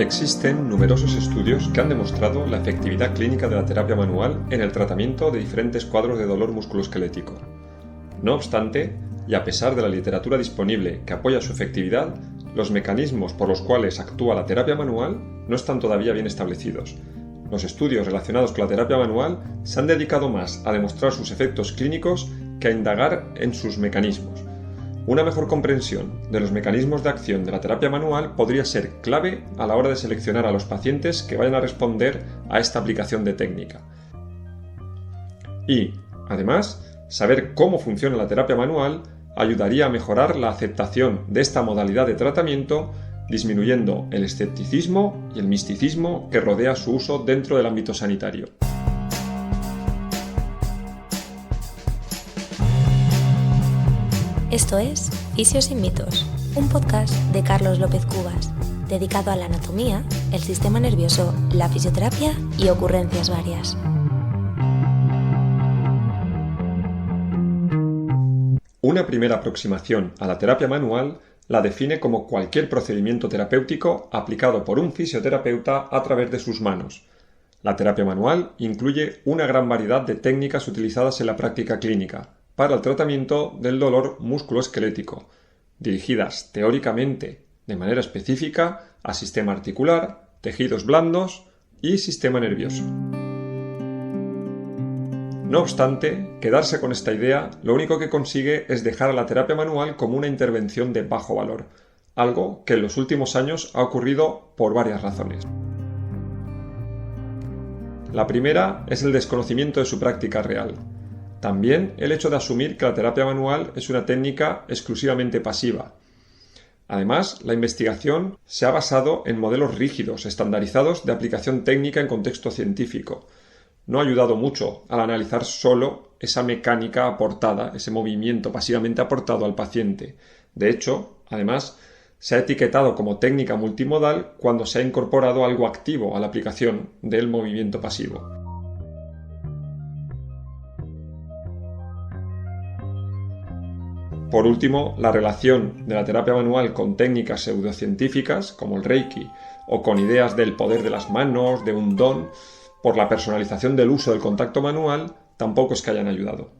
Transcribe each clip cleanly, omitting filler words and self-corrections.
Existen numerosos estudios que han demostrado la efectividad clínica de la terapia manual en el tratamiento de diferentes cuadros de dolor musculoesquelético. No obstante, y a pesar de la literatura disponible que apoya su efectividad, los mecanismos por los cuales actúa la terapia manual no están todavía bien establecidos. Los estudios relacionados con la terapia manual se han dedicado más a demostrar sus efectos clínicos que a indagar en sus mecanismos. Una mejor comprensión de los mecanismos de acción de la terapia manual podría ser clave a la hora de seleccionar a los pacientes que vayan a responder a esta aplicación de técnica. Y, además, saber cómo funciona la terapia manual ayudaría a mejorar la aceptación de esta modalidad de tratamiento, disminuyendo el escepticismo y el misticismo que rodea su uso dentro del ámbito sanitario. Esto es Fisio sin mitos, un podcast de Carlos López Cubas, dedicado a la anatomía, el sistema nervioso, la fisioterapia y ocurrencias varias. Una primera aproximación a la terapia manual la define como cualquier procedimiento terapéutico aplicado por un fisioterapeuta a través de sus manos. La terapia manual incluye una gran variedad de técnicas utilizadas en la práctica clínica para el tratamiento del dolor musculoesquelético, dirigidas teóricamente de manera específica a sistema articular, tejidos blandos y sistema nervioso. No obstante, quedarse con esta idea lo único que consigue es dejar a la terapia manual como una intervención de bajo valor, algo que en los últimos años ha ocurrido por varias razones. La primera es el desconocimiento de su práctica real. También el hecho de asumir que la terapia manual es una técnica exclusivamente pasiva. Además, la investigación se ha basado en modelos rígidos, estandarizados de aplicación técnica en contexto científico. No ha ayudado mucho al analizar solo esa mecánica aportada, ese movimiento pasivamente aportado al paciente. De hecho, además, se ha etiquetado como técnica multimodal cuando se ha incorporado algo activo a la aplicación del movimiento pasivo. Por último, la relación de la terapia manual con técnicas pseudocientíficas como el Reiki o con ideas del poder de las manos, de un don, por la personalización del uso del contacto manual, tampoco es que hayan ayudado.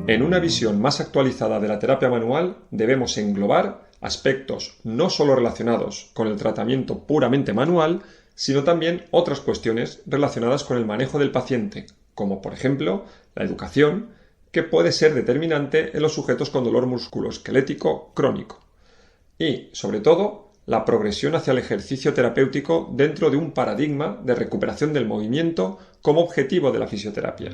En una visión más actualizada de la terapia manual, debemos englobar aspectos no solo relacionados con el tratamiento puramente manual, sino también otras cuestiones relacionadas con el manejo del paciente, como por ejemplo la educación, que puede ser determinante en los sujetos con dolor musculoesquelético crónico. Y, sobre todo, la progresión hacia el ejercicio terapéutico dentro de un paradigma de recuperación del movimiento como objetivo de la fisioterapia.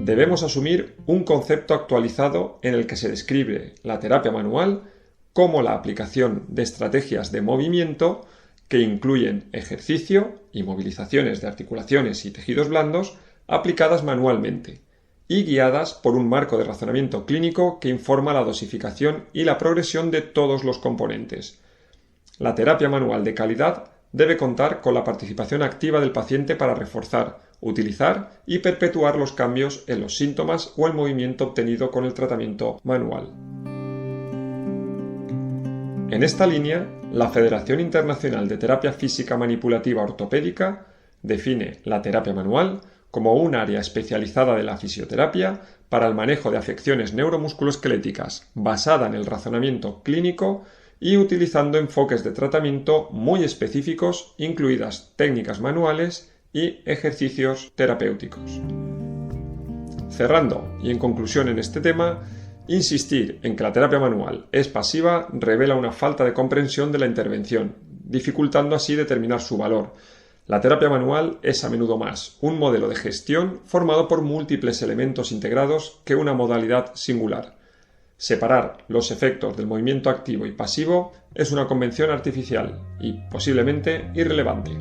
Debemos asumir un concepto actualizado en el que se describe la terapia manual como la aplicación de estrategias de movimiento que incluyen ejercicio y movilizaciones de articulaciones y tejidos blandos aplicadas manualmente y guiadas por un marco de razonamiento clínico que informa la dosificación y la progresión de todos los componentes. La terapia manual de calidad debe contar con la participación activa del paciente para reforzar, utilizar y perpetuar los cambios en los síntomas o el movimiento obtenido con el tratamiento manual. En esta línea, la Federación Internacional de Terapia Física Manipulativa Ortopédica define la terapia manual como un área especializada de la fisioterapia para el manejo de afecciones neuromusculoesqueléticas basada en el razonamiento clínico y utilizando enfoques de tratamiento muy específicos, incluidas técnicas manuales y ejercicios terapéuticos. Cerrando y en conclusión en este tema, insistir en que la terapia manual es pasiva revela una falta de comprensión de la intervención, dificultando así determinar su valor. La terapia manual es a menudo más un modelo de gestión formado por múltiples elementos integrados que una modalidad singular. Separar los efectos del movimiento activo y pasivo es una convención artificial y posiblemente irrelevante.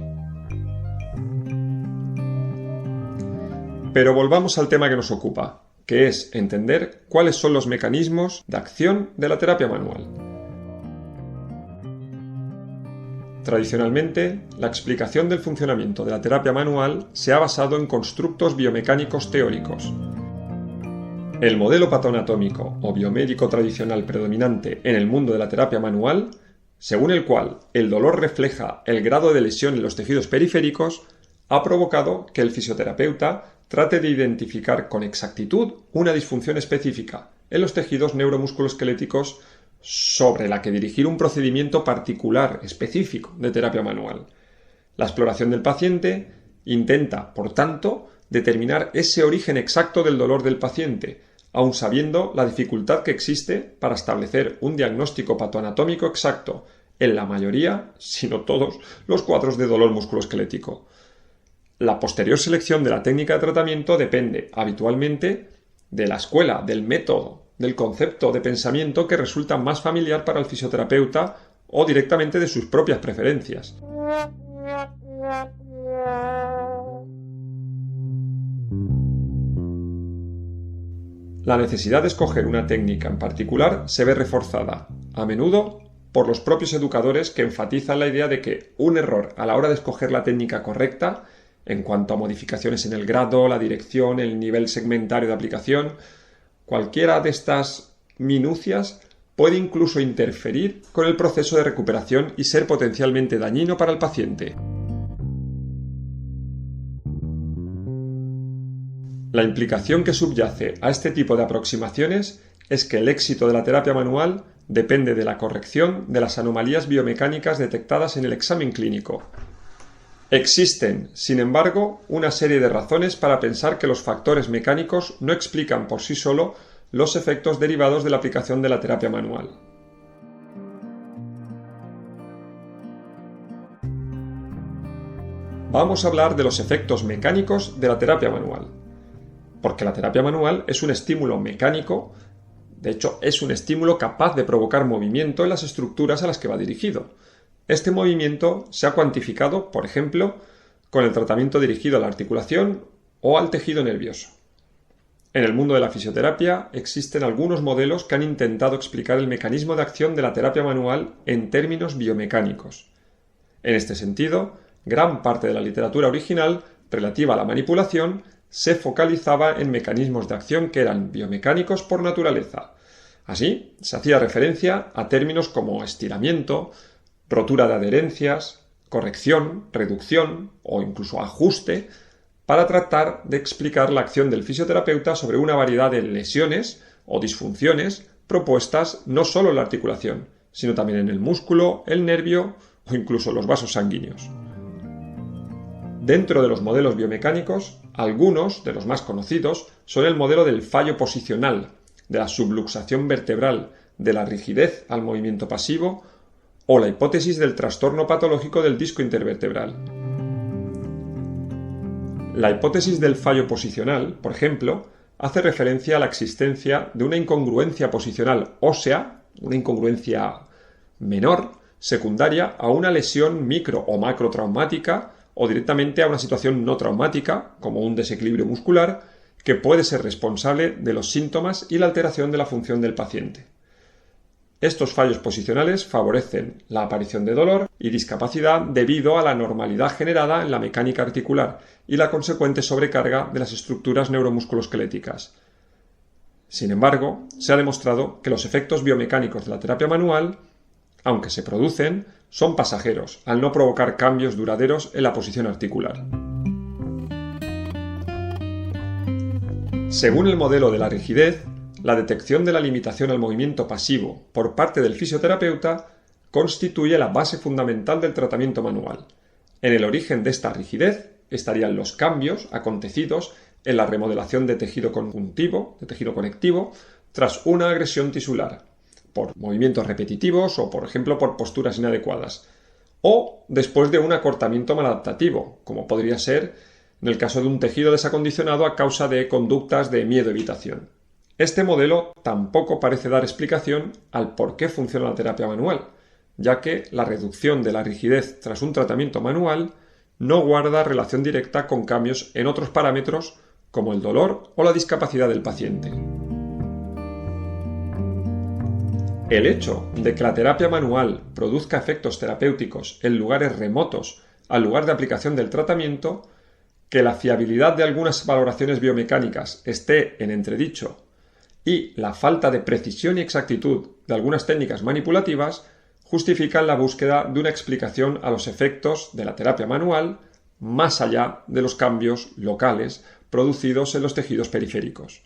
Pero volvamos al tema que nos ocupa, que es entender cuáles son los mecanismos de acción de la terapia manual. Tradicionalmente, la explicación del funcionamiento de la terapia manual se ha basado en constructos biomecánicos teóricos. El modelo patoanatómico o biomédico tradicional predominante en el mundo de la terapia manual, según el cual el dolor refleja el grado de lesión en los tejidos periféricos, ha provocado que el fisioterapeuta trate de identificar con exactitud una disfunción específica en los tejidos neuromusculoesqueléticos sobre la que dirigir un procedimiento particular, específico, de terapia manual. La exploración del paciente intenta, por tanto, determinar ese origen exacto del dolor del paciente, aun sabiendo la dificultad que existe para establecer un diagnóstico patoanatómico exacto en la mayoría, si no todos, los cuadros de dolor musculoesquelético. La posterior selección de la técnica de tratamiento depende, habitualmente, de la escuela, del método, del concepto de pensamiento que resulta más familiar para el fisioterapeuta o directamente de sus propias preferencias. La necesidad de escoger una técnica en particular se ve reforzada, a menudo, por los propios educadores que enfatizan la idea de que un error a la hora de escoger la técnica correcta, en cuanto a modificaciones en el grado, la dirección, el nivel segmentario de aplicación, cualquiera de estas minucias puede incluso interferir con el proceso de recuperación y ser potencialmente dañino para el paciente. La implicación que subyace a este tipo de aproximaciones es que el éxito de la terapia manual depende de la corrección de las anomalías biomecánicas detectadas en el examen clínico. Existen, sin embargo, una serie de razones para pensar que los factores mecánicos no explican por sí solo los efectos derivados de la aplicación de la terapia manual. Vamos a hablar de los efectos mecánicos de la terapia manual, porque la terapia manual es un estímulo mecánico, de hecho es un estímulo capaz de provocar movimiento en las estructuras a las que va dirigido. Este movimiento se ha cuantificado, por ejemplo, con el tratamiento dirigido a la articulación o al tejido nervioso. En el mundo de la fisioterapia existen algunos modelos que han intentado explicar el mecanismo de acción de la terapia manual en términos biomecánicos. En este sentido, gran parte de la literatura original relativa a la manipulación se focalizaba en mecanismos de acción que eran biomecánicos por naturaleza. Así, se hacía referencia a términos como estiramiento, rotura de adherencias, corrección, reducción o incluso ajuste para tratar de explicar la acción del fisioterapeuta sobre una variedad de lesiones o disfunciones propuestas no solo en la articulación, sino también en el músculo, el nervio o incluso los vasos sanguíneos. Dentro de los modelos biomecánicos, algunos de los más conocidos son el modelo del fallo posicional, de la subluxación vertebral, de la rigidez al movimiento pasivo o la hipótesis del trastorno patológico del disco intervertebral. La hipótesis del fallo posicional, por ejemplo, hace referencia a la existencia de una incongruencia posicional ósea, una incongruencia menor, secundaria a una lesión micro o macrotraumática o directamente a una situación no traumática, como un desequilibrio muscular, que puede ser responsable de los síntomas y la alteración de la función del paciente. Estos fallos posicionales favorecen la aparición de dolor y discapacidad debido a la anormalidad generada en la mecánica articular y la consecuente sobrecarga de las estructuras neuromusculoesqueléticas. Sin embargo, se ha demostrado que los efectos biomecánicos de la terapia manual, aunque se producen, son pasajeros, al no provocar cambios duraderos en la posición articular. Según el modelo de la rigidez, la detección de la limitación al movimiento pasivo por parte del fisioterapeuta constituye la base fundamental del tratamiento manual. En el origen de esta rigidez estarían los cambios acontecidos en la remodelación de tejido conjuntivo, de tejido conectivo, tras una agresión tisular, por movimientos repetitivos o, por ejemplo, por posturas inadecuadas, o después de un acortamiento maladaptativo, como podría ser en el caso de un tejido desacondicionado a causa de conductas de miedo-evitación. Este modelo tampoco parece dar explicación al por qué funciona la terapia manual, ya que la reducción de la rigidez tras un tratamiento manual no guarda relación directa con cambios en otros parámetros como el dolor o la discapacidad del paciente. El hecho de que la terapia manual produzca efectos terapéuticos en lugares remotos al lugar de aplicación del tratamiento, que la fiabilidad de algunas valoraciones biomecánicas esté en entredicho y la falta de precisión y exactitud de algunas técnicas manipulativas justifican la búsqueda de una explicación a los efectos de la terapia manual más allá de los cambios locales producidos en los tejidos periféricos.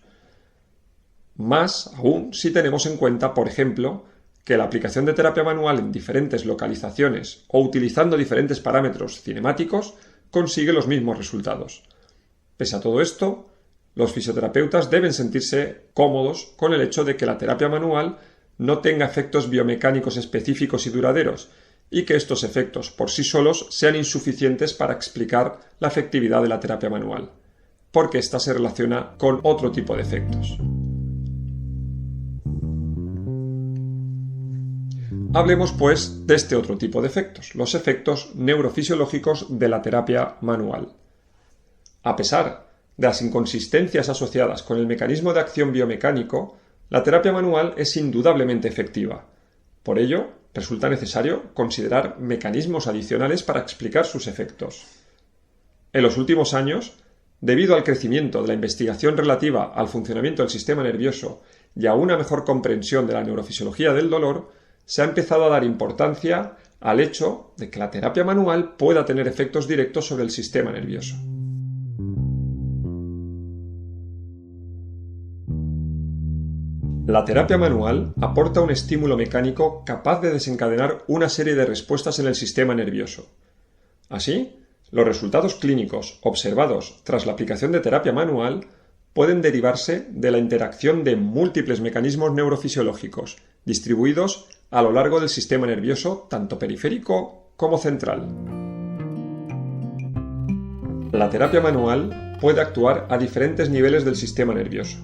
Más aún si tenemos en cuenta, por ejemplo, que la aplicación de terapia manual en diferentes localizaciones o utilizando diferentes parámetros cinemáticos consigue los mismos resultados. Pese a todo esto, los fisioterapeutas deben sentirse cómodos con el hecho de que la terapia manual no tenga efectos biomecánicos específicos y duraderos, y que estos efectos por sí solos sean insuficientes para explicar la efectividad de la terapia manual, porque ésta se relaciona con otro tipo de efectos. Hablemos, pues, de este otro tipo de efectos, los efectos neurofisiológicos de la terapia manual. A pesar de las inconsistencias asociadas con el mecanismo de acción biomecánico, la terapia manual es indudablemente efectiva. Por ello, resulta necesario considerar mecanismos adicionales para explicar sus efectos. En los últimos años, debido al crecimiento de la investigación relativa al funcionamiento del sistema nervioso y a una mejor comprensión de la neurofisiología del dolor, se ha empezado a dar importancia al hecho de que la terapia manual pueda tener efectos directos sobre el sistema nervioso. La terapia manual aporta un estímulo mecánico capaz de desencadenar una serie de respuestas en el sistema nervioso. Así, los resultados clínicos observados tras la aplicación de terapia manual pueden derivarse de la interacción de múltiples mecanismos neurofisiológicos distribuidos a lo largo del sistema nervioso tanto periférico como central. La terapia manual puede actuar a diferentes niveles del sistema nervioso.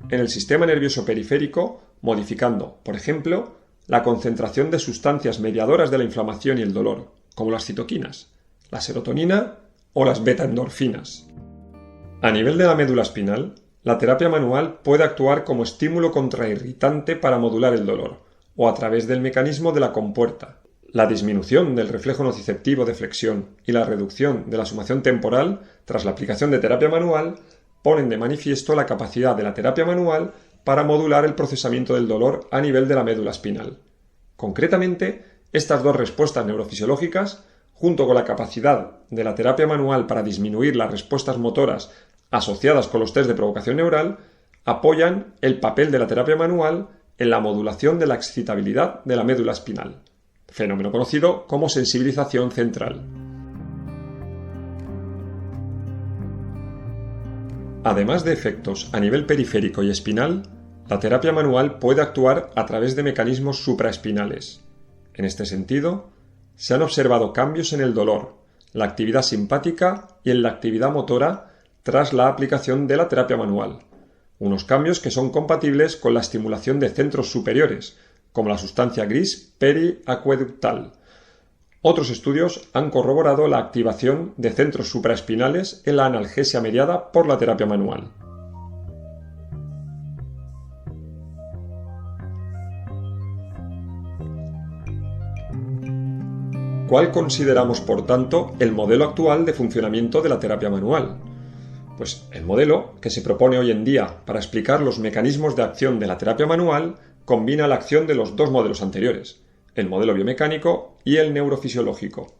En el sistema nervioso periférico, modificando, por ejemplo, la concentración de sustancias mediadoras de la inflamación y el dolor, como las citoquinas, la serotonina o las beta-endorfinas. A nivel de la médula espinal, la terapia manual puede actuar como estímulo contrairritante para modular el dolor, o a través del mecanismo de la compuerta. La disminución del reflejo nociceptivo de flexión y la reducción de la sumación temporal tras la aplicación de terapia manual ponen de manifiesto la capacidad de la terapia manual para modular el procesamiento del dolor a nivel de la médula espinal. Concretamente, estas dos respuestas neurofisiológicas, junto con la capacidad de la terapia manual para disminuir las respuestas motoras asociadas con los test de provocación neural, apoyan el papel de la terapia manual en la modulación de la excitabilidad de la médula espinal, fenómeno conocido como sensibilización central. Además de efectos a nivel periférico y espinal, la terapia manual puede actuar a través de mecanismos supraespinales. En este sentido, se han observado cambios en el dolor, la actividad simpática y en la actividad motora tras la aplicación de la terapia manual, unos cambios que son compatibles con la estimulación de centros superiores, como la sustancia gris periacueductal. Otros estudios han corroborado la activación de centros supraespinales en la analgesia mediada por la terapia manual. ¿Cuál consideramos, por tanto, el modelo actual de funcionamiento de la terapia manual? Pues el modelo que se propone hoy en día para explicar los mecanismos de acción de la terapia manual combina la acción de los dos modelos anteriores, el modelo biomecánico y el neurofisiológico.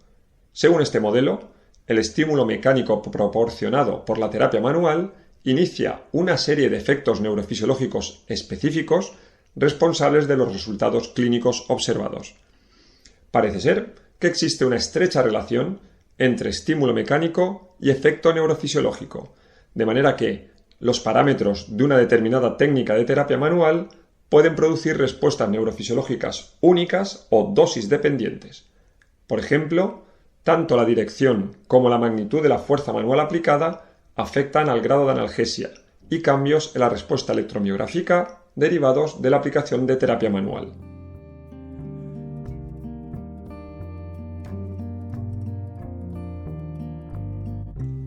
Según este modelo, el estímulo mecánico proporcionado por la terapia manual inicia una serie de efectos neurofisiológicos específicos responsables de los resultados clínicos observados. Parece ser que existe una estrecha relación entre estímulo mecánico y efecto neurofisiológico, de manera que los parámetros de una determinada técnica de terapia manual pueden producir respuestas neurofisiológicas únicas o dosis dependientes. Por ejemplo, tanto la dirección como la magnitud de la fuerza manual aplicada afectan al grado de analgesia y cambios en la respuesta electromiográfica derivados de la aplicación de terapia manual.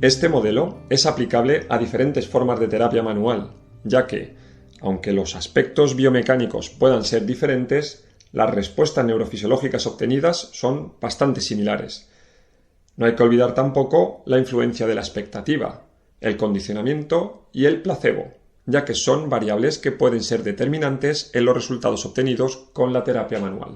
Este modelo es aplicable a diferentes formas de terapia manual, ya que, aunque los aspectos biomecánicos puedan ser diferentes, las respuestas neurofisiológicas obtenidas son bastante similares. No hay que olvidar tampoco la influencia de la expectativa, el condicionamiento y el placebo, ya que son variables que pueden ser determinantes en los resultados obtenidos con la terapia manual.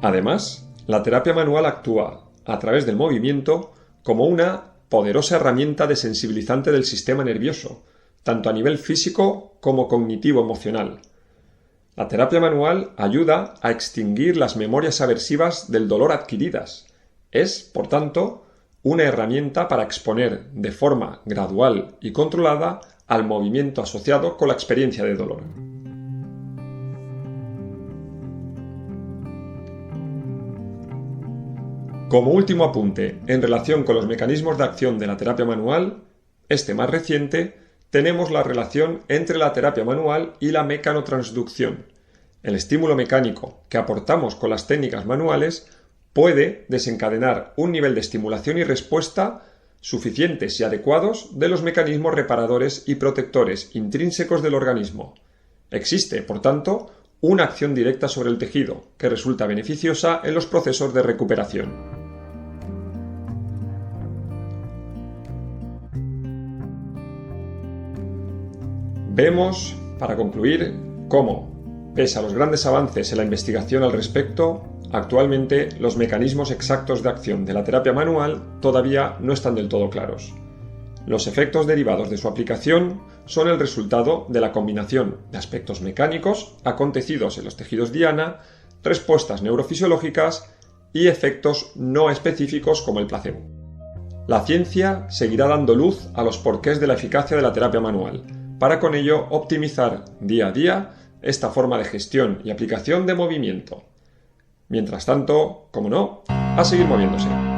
Además, la terapia manual actúa, a través del movimiento, como una poderosa herramienta desensibilizante del sistema nervioso, tanto a nivel físico como cognitivo-emocional. La terapia manual ayuda a extinguir las memorias aversivas del dolor adquiridas. Es, por tanto, una herramienta para exponer de forma gradual y controlada al movimiento asociado con la experiencia de dolor. Como último apunte, en relación con los mecanismos de acción de la terapia manual, este más reciente, tenemos la relación entre la terapia manual y la mecanotransducción. El estímulo mecánico que aportamos con las técnicas manuales puede desencadenar un nivel de estimulación y respuesta suficientes y adecuados de los mecanismos reparadores y protectores intrínsecos del organismo. Existe, por tanto, una acción directa sobre el tejido que resulta beneficiosa en los procesos de recuperación. Vemos, para concluir, cómo, pese a los grandes avances en la investigación al respecto, actualmente los mecanismos exactos de acción de la terapia manual todavía no están del todo claros. Los efectos derivados de su aplicación son el resultado de la combinación de aspectos mecánicos acontecidos en los tejidos diana, respuestas neurofisiológicas y efectos no específicos como el placebo. La ciencia seguirá dando luz a los porqués de la eficacia de la terapia manual, para con ello optimizar día a día esta forma de gestión y aplicación de movimiento. Mientras tanto, como no, a seguir moviéndose.